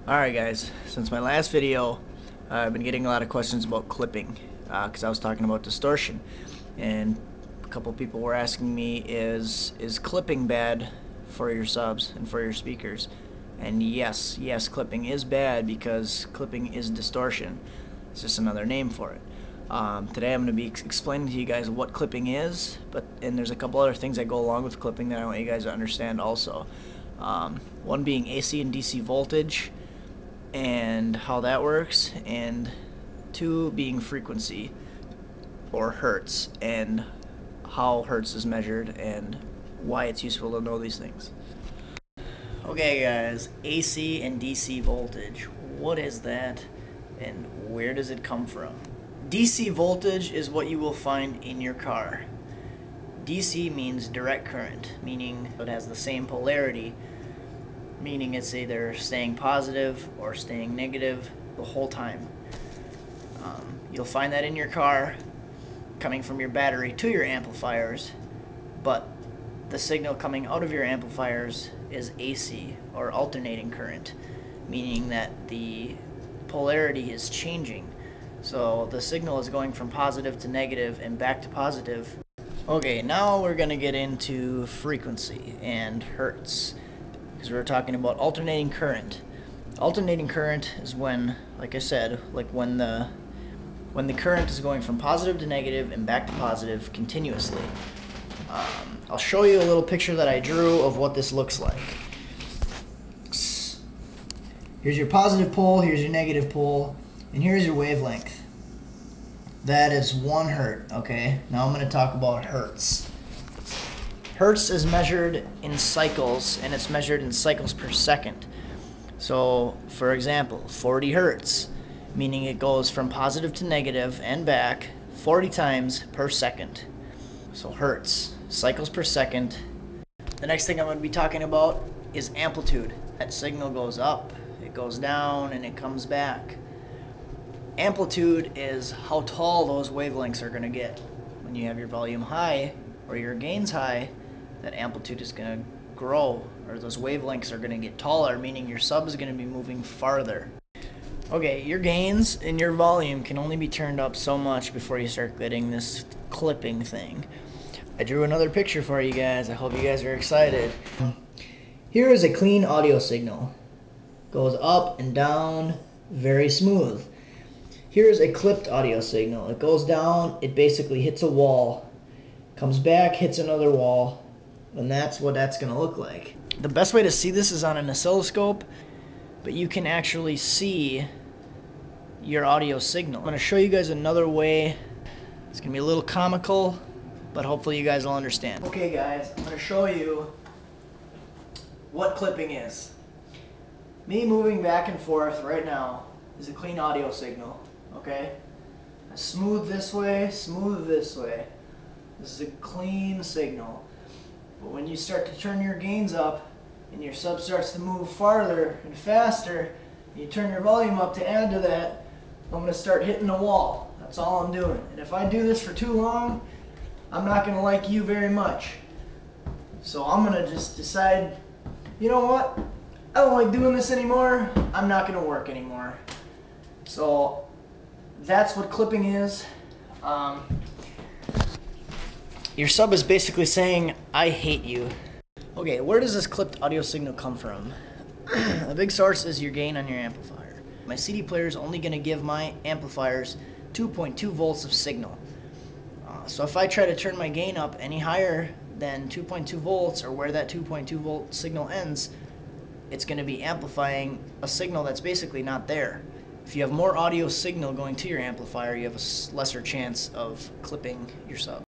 Alright guys, since my last video, I've been getting a lot of questions about clipping, because I was talking about distortion, and a couple people were asking me, is clipping bad for your subs and for your speakers? And yes, clipping is bad because clipping is distortion. It's just another name for it. Today I'm going to be explaining to you guys what clipping is, and there's a couple other things that go along with clipping that I want you guys to understand also. One being AC and DC voltage, and how that works, and two being frequency or hertz and how hertz is measured and why it's useful to know these things. Okay guys, AC and DC voltage, what is that and where does it come from? DC voltage is what you will find in your car. DC means direct current, meaning it has the same polarity, meaning it's either staying positive or staying negative the whole time. You'll find that in your car coming from your battery to your amplifiers, but the signal coming out of your amplifiers is AC, or alternating current, meaning that the polarity is changing. So the signal is going from positive to negative and back to positive. Okay, now we're going to get into frequency and hertz, because we're talking about alternating current. Alternating current is when, like I said, when the current is going from positive to negative and back to positive continuously. I'll show you a little picture that I drew of what this looks like. Here's your positive pole, here's your negative pole, and here's your wavelength. That is 1 hertz, okay? Now I'm going to talk about hertz. Hertz is measured in cycles, and it's measured in cycles per second. So, for example, 40 hertz, meaning it goes from positive to negative and back 40 times per second. So hertz, cycles per second. The next thing I'm going to be talking about is amplitude. That signal goes up, it goes down, and it comes back. Amplitude is how tall those wavelengths are going to get. When you have your volume high or your gains high, that amplitude is going to grow, or those wavelengths are going to get taller, meaning your sub is going to be moving farther. Okay, your gains and your volume can only be turned up so much before you start getting this clipping thing. I drew another picture for you guys. I hope you guys are excited. Here is a clean audio signal. Goes up and down, very smooth. Here is a clipped audio signal. It goes down, it basically hits a wall, comes back, hits another wall, and that's what that's going to look like. The best way to see this is on an oscilloscope, but you can actually see your audio signal. I'm going to show you guys another way. It's going to be a little comical, but hopefully you guys will understand. Okay guys, I'm going to show you what clipping is. Me moving back and forth right now is a clean audio signal, okay? Smooth this way, smooth this way. This is a clean signal. But when you start to turn your gains up and your sub starts to move farther and faster, and you turn your volume up to add to that, I'm going to start hitting the wall. That's all I'm doing. And if I do this for too long, I'm not going to like you very much. So I'm going to just decide, you know what? I don't like doing this anymore. I'm not going to work anymore. So that's what clipping is. Your sub is basically saying, I hate you. Okay, where does this clipped audio signal come from? A big source is your gain on your amplifier. My CD player is only going to give my amplifiers 2.2 volts of signal. So if I try to turn my gain up any higher than 2.2 volts, or where that 2.2 volt signal ends, it's going to be amplifying a signal that's basically not there. If you have more audio signal going to your amplifier, you have a lesser chance of clipping your sub.